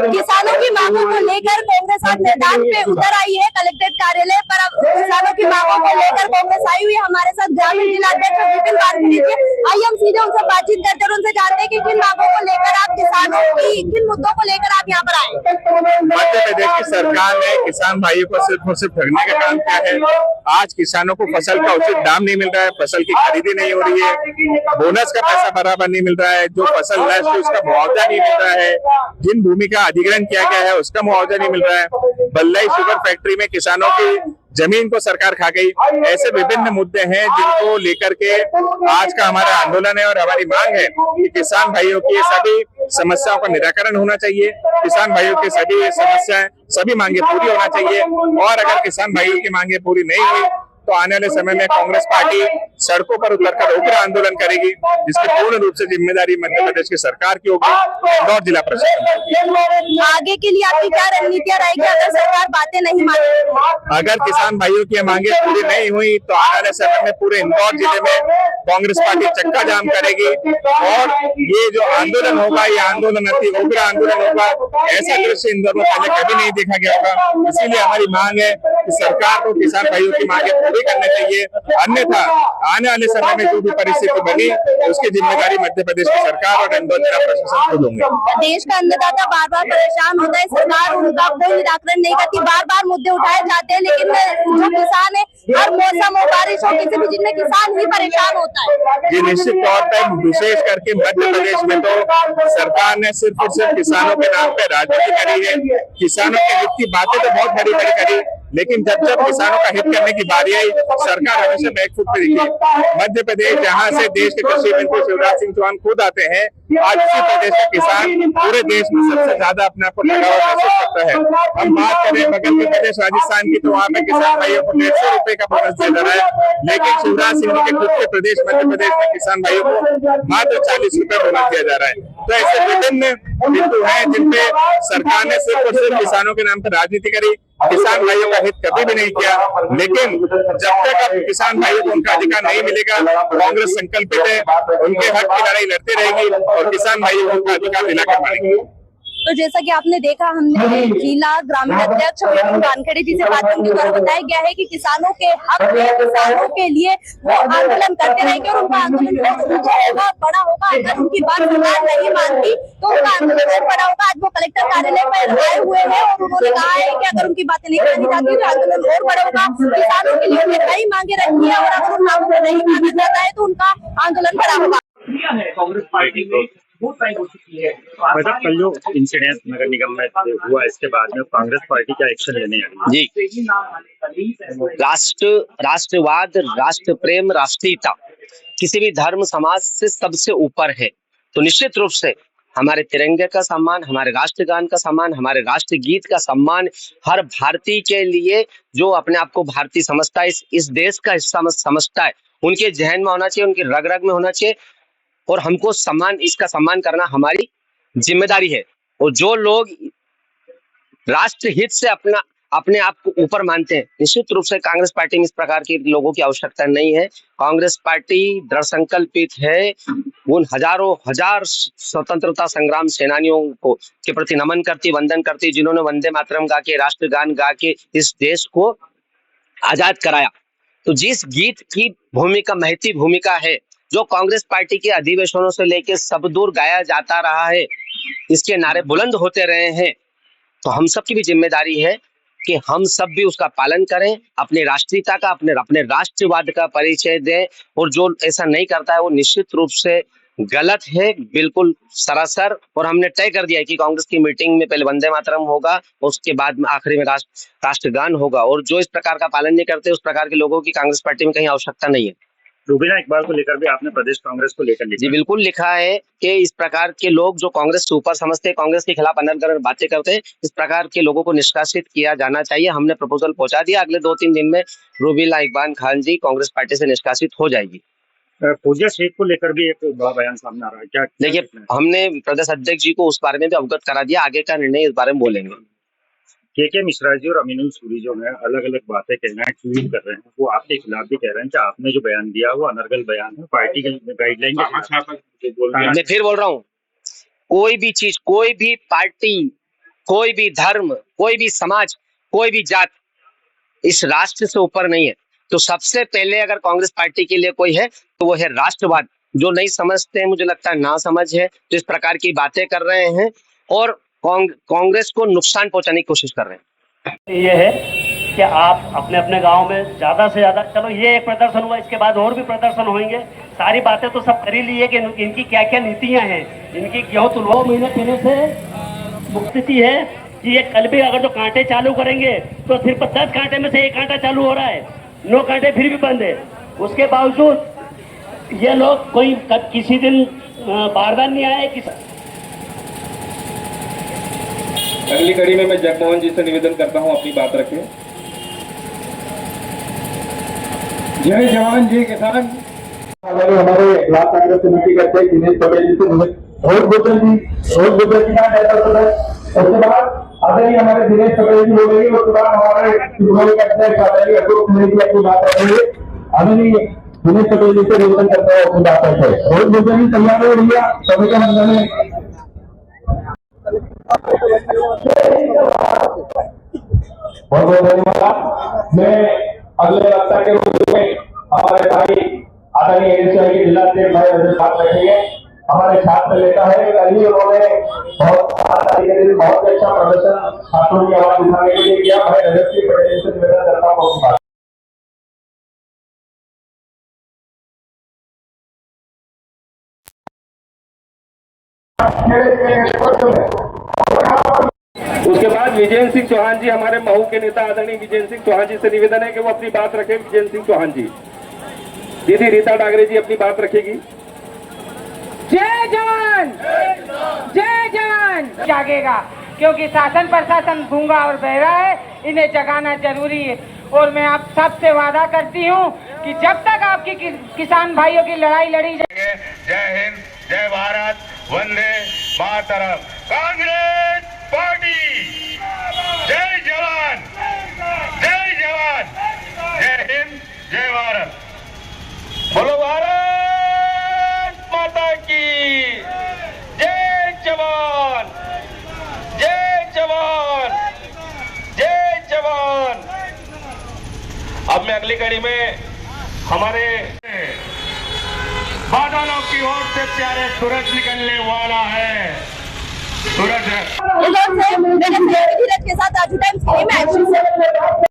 किसानों की मांगों को लेकर कांग्रेस आज मैदान पे उतर आई है कलेक्ट्रेट कार्यालय पर। अब किसानों की मांगों को लेकर कांग्रेस आई हुई है। हमारे साथ ग्रामीण जिला अध्यक्ष विपिन वानखेड़े जी, आइए हम सीधे उनसे बातचीत करते हैं और उनसे जानते हैं कि किन मांगों को लेकर आप किसानों की किन मुद्दों को लेकर आप यहाँ पर आए। मध्य प्रदेश की सरकार ने किसान भाइयों को सिर्फ और सिर्फ ठगने का काम किया है। आज किसानों को फसल का उचित दाम नहीं मिल रहा है, फसल की खरीदी नहीं हो रही है, बोनस का पैसा बराबर नहीं मिल रहा है, जो फसल नष्ट हुई उसका मुआवजा नहीं मिल रहा है, जिन भूमि का अधिग्रहण किया गया है उसका मुआवजा नहीं मिल रहा है, बल्लई शुगर फैक्ट्री में किसानों की जमीन को सरकार खा गई। ऐसे विभिन्न मुद्दे हैं जिनको लेकर के आज का हमारा आंदोलन है और हमारी मांग है कि किसान भाइयों की सभी समस्याओं का निराकरण होना चाहिए, किसान भाइयों की सभी समस्याएं, सभी मांगे पूरी होना चाहिए। और अगर किसान भाइयों की मांगे पूरी नहीं हुई तो आने वाले समय में कांग्रेस पार्टी सड़कों पर उतरकर उग्र आंदोलन करेगी, जिसकी पूर्ण रूप से जिम्मेदारी मध्य प्रदेश की सरकार की होगी, इंदौर जिला प्रशासन। आगे के लिए आपकी क्या रणनीतियां रहेगी अगर सरकार बातें नहीं मानेगी? अगर किसान भाइयों की मांगे पूरी नहीं हुई तो आने वाले समय में पूरे इंदौर जिले में कांग्रेस पार्टी चक्का जाम करेगी और ये जो आंदोलन होगा ये आंदोलन अति उग्र आंदोलन होगा। ऐसा दृश्य इंदौर में पहले कभी नहीं देखा गया होगा। इसीलिए हमारी मांग है कि सरकार को किसान भाइयों की मांगे पूरी करनी चाहिए, अन्यथा आने वाले समय में जो भी परिस्थिति बनी उसकी जिम्मेदारी मध्य प्रदेश की सरकार और इंदौर जिला प्रशासन खुद होंगे। देश का अन्नदाता बार बार परेशान होता है, सरकार उनका कोई निराकरण नहीं करती, बार बार मुद्दे उठाए जाते हैं, लेकिन जो किसान है हर मौसम हो, बारिश हो, किसी भी जिनमें किसान ही परेशान होता है। जी निश्चित तौर पर विशेष करके मध्य प्रदेश में तो सरकार ने सिर्फ और सिर्फ किसानों के नाम पे राजनीति करी है। किसानों के हित की बातें तो बहुत बड़ी बड़ी करी, लेकिन जब जब किसानों का हित करने की बारी आई सरकार हमेशा बैकफुट पे दिखी। मध्य प्रदेश जहाँ से देश के कृषि मंत्री शिवराज सिंह चौहान खुद आते हैं, आज उसी प्रदेश का किसान पूरे देश में सबसे ज्यादा अपने आप को ठगा हुआ महसूस करता है। हम बात करें बगल के प्रदेश राजस्थान की तो वहाँ पे किसान भाइयों को 150 रुपए का बोनस दिया जा रहा है, लेकिन शिवराज सिंह के खुद के प्रदेश मध्य प्रदेश में किसान भाइयों को मात्र 40 रुपए बोनस दिया जा रहा है। तो ऐसे विभिन्न बिंदु हैं जिनपे सरकार ने सिर्फ और सिर्फ किसानों के नाम पर राजनीति करी, किसान भाइयों का हित कभी भी नहीं किया। लेकिन जब तक अब किसान भाइयों को उनका अधिकार नहीं मिलेगा, कांग्रेस संकल्पित है उनके हक की लड़ाई लड़ती रहेगी और किसान भाइयों को उनका अधिकार दिलाकर मानेंगे। तो जैसा कि आपने देखा, हमने जिला ग्रामीण अध्यक्ष विपिन वानखेड़े जी से बात की, उनके द्वारा बताया गया है कि किसानों के हक में, किसानों के लिए वो आंदोलन करते रहेंगे और उनका आंदोलन बहुत ऊंचा होगा, बड़ा होगा। अगर उनकी बात सरकार नहीं मानती तो उनका आंदोलन और बड़ा होगा। आज वो कलेक्टर कार्यालय पर आए हुए हैं और उन्होंने कहा है कि अगर उनकी बातें नहीं मानी जाती तो आंदोलन और बड़ा होगा। किसानों के लिए उन्हें कई मांगे रखी है और अगर उन मांगों को नहीं माना जाता है तो उनका आंदोलन बड़ा होगा। कांग्रेस पार्टी में बहुत टाइम हो चुकी है। मतलब कल जो इंसिडेंट नगर निगम में हुआ इसके बाद में कांग्रेस पार्टी क्या एक्शन लेने आई? जी, राष्ट्रवाद, राष्ट्र प्रेम, राष्ट्रीयता किसी भी धर्म समाज से सबसे ऊपर है। तो निश्चित रूप से हमारे तिरंगे का सम्मान, हमारे राष्ट्रगान का सम्मान, हमारे राष्ट्रगीत का सम्मान हर भारतीय के लिए जो अपने आप को भारतीय समझता है, इस देश का हिस्सा समझता है, उनके जहन में होना चाहिए, उनकी रग रग में होना चाहिए और हमको इसका सम्मान करना हमारी जिम्मेदारी है। और जो लोग राष्ट्र हित से अपने आप को ऊपर मानते हैं, निश्चित रूप से कांग्रेस पार्टी में इस प्रकार के लोगों की आवश्यकता नहीं है। कांग्रेस पार्टी दृढ़ संकल्पित है उन हजार स्वतंत्रता संग्राम सेनानियों को के प्रति नमन करती, वंदन करती, जिन्होंने वंदे मातरम गा के, राष्ट्रगान गा के इस देश को आजाद कराया। तो जिस गीत की भूमिका महती भूमिका है, जो कांग्रेस पार्टी के अधिवेशनों से लेकर सब दूर गाया जाता रहा है, इसके नारे बुलंद होते रहे हैं, तो हम सब की भी जिम्मेदारी है कि हम सब भी उसका पालन करें, अपनी राष्ट्रीयता का, अपने राष्ट्रवाद का परिचय दें। और जो ऐसा नहीं करता है वो निश्चित रूप से गलत है, बिल्कुल सरासर। और हमने तय कर दिया है कि कांग्रेस की मीटिंग में पहले वंदे मातरम होगा, उसके बाद में आखिरी में राष्ट्रगान होगा। और जो इस प्रकार का पालन नहीं करते उस प्रकार के लोगों की कांग्रेस पार्टी में कहीं आवश्यकता नहीं है। रूबीना इकबाल को लेकर भी आपने प्रदेश कांग्रेस को लेकर लिखा? जी बिल्कुल लिखा है कि इस प्रकार के लोग जो कांग्रेस से ऊपर समझते हैं, कांग्रेस के खिलाफ अनर्गल बातें करते हैं, इस प्रकार के लोगों को निष्कासित किया जाना चाहिए। हमने प्रपोजल पहुंचा दिया, अगले 2-3 दिन में रूबीना इकबाल खान जी कांग्रेस पार्टी से निष्कासित हो जाएगी। पूजा शेख को लेकर भी एक बड़ा बयान सामने आ रहा है, क्या? देखिए, हमने प्रदेश अध्यक्ष जी को उस बारे में भी अवगत करा दिया, आगे का निर्णय इस बारे में बोलेंगे। के मिश्रा जी और अमीनुल सूरी जो है अलग अलग बातें कह रहे हैं, ट्वीट कर रहे हैं, वो आपके खिलाफ भी कह रहे हैं कि आपने जो बयान दिया वो अनर्गल बयान है, पार्टी के गाइडलाइन के। मैं फिर बोल रहा हूँ, कोई भी चीज, कोई भी पार्टी कोई भी धर्म, कोई भी समाज, कोई भी जात इस राष्ट्र से ऊपर नहीं है। तो सबसे पहले अगर कांग्रेस पार्टी के लिए कोई है तो वो है राष्ट्रवाद। जो नहीं समझते हैं, मुझे लगता है ना समझ है, तो इस प्रकार की बातें कर रहे हैं और कांग्रेस को नुकसान पहुंचाने की कोशिश कर रहे हैं। ये है कि आप अपने अपने गांव में ज्यादा से ज्यादा, चलो ये एक प्रदर्शन हुआ, इसके बाद और भी प्रदर्शन होंगे। सारी बातें तो सब कर ही ली है कि इनकी क्या क्या नीतियां हैं, इनकी गेहूं तो 2 महीने पहले से मुक्ति है कि ये कल भी अगर जो कांटे चालू करेंगे तो सिर्फ 10 कांटे में से 1 कांटा चालू हो रहा है, 9 कांटे फिर भी बंद है। उसके बावजूद ये लोग कोई किसी दिन बारदान नहीं आए। अगली कड़ी में मैं जगमोहन जी से निवेदन करता हूं, अपनी बात रखें। जय जवान जय किसान। हमारे ब्लॉक कांग्रेस समिति के अध्यक्ष दिनेश पटेल जी से रोज गुजर की बात है। उसके बाद आदरणीय हमारे दिनेश पटेल जी बोलेंगे, उसके बाद हमारे के अध्यक्ष आदरणीय अशोक सिंह जी अपनी बात रखेंगे। आदरणीय दिनेश पटेल जी से निवेदन करते हैं अपनी बात रखें। रोज गुजर जी तैयार हो रही है सभी के मंडल में। बहुत बहुत धन्यवाद। मैं अगले वक्ता के रूप में हमारे भाई आदरणीय एनएसयूआई के जिला अध्यक्ष भाई रजत बात रखेंगे। हमारे छात्र नेता है, कल ही उन्होंने बहुत 7 तारीख के दिन बहुत अच्छा प्रदर्शन छात्रों की आवाज उठाने के लिए किया। भाई रजत सिंह पटेल से निवेदन करता हूँ। उसके बाद विजेंद्र सिंह चौहान जी, हमारे महू के नेता आदरणीय विजेंद्र सिंह चौहान जी से निवेदन है कि वो अपनी बात रखें। विजेंद्र सिंह चौहान जी। दीदी रीता डागरे जी अपनी बात रखेगी। जय जवान जय जवान जागेगा, क्योंकि शासन प्रशासन गूंगा और बहरा है, इन्हें जगाना जरूरी है। और मैं आप सबसे वादा करती हूँ कि जब तक आपकी किसान भाइयों की लड़ाई लड़ी जाएगी। जय हिंद, जय भारत, वंदे मातरम। कांग्रेस पार्टी जय जवान जय जवान, जय हिंद, जय भारत। बोलो भारत माता की जय। जवान जय जवान जय जवान। अब मैं अगली कड़ी में हमारे बादलों की ओर से प्यारे सूरज निकलने वाला है। सूरज के साथ राजू टाइम्स के लिए मैं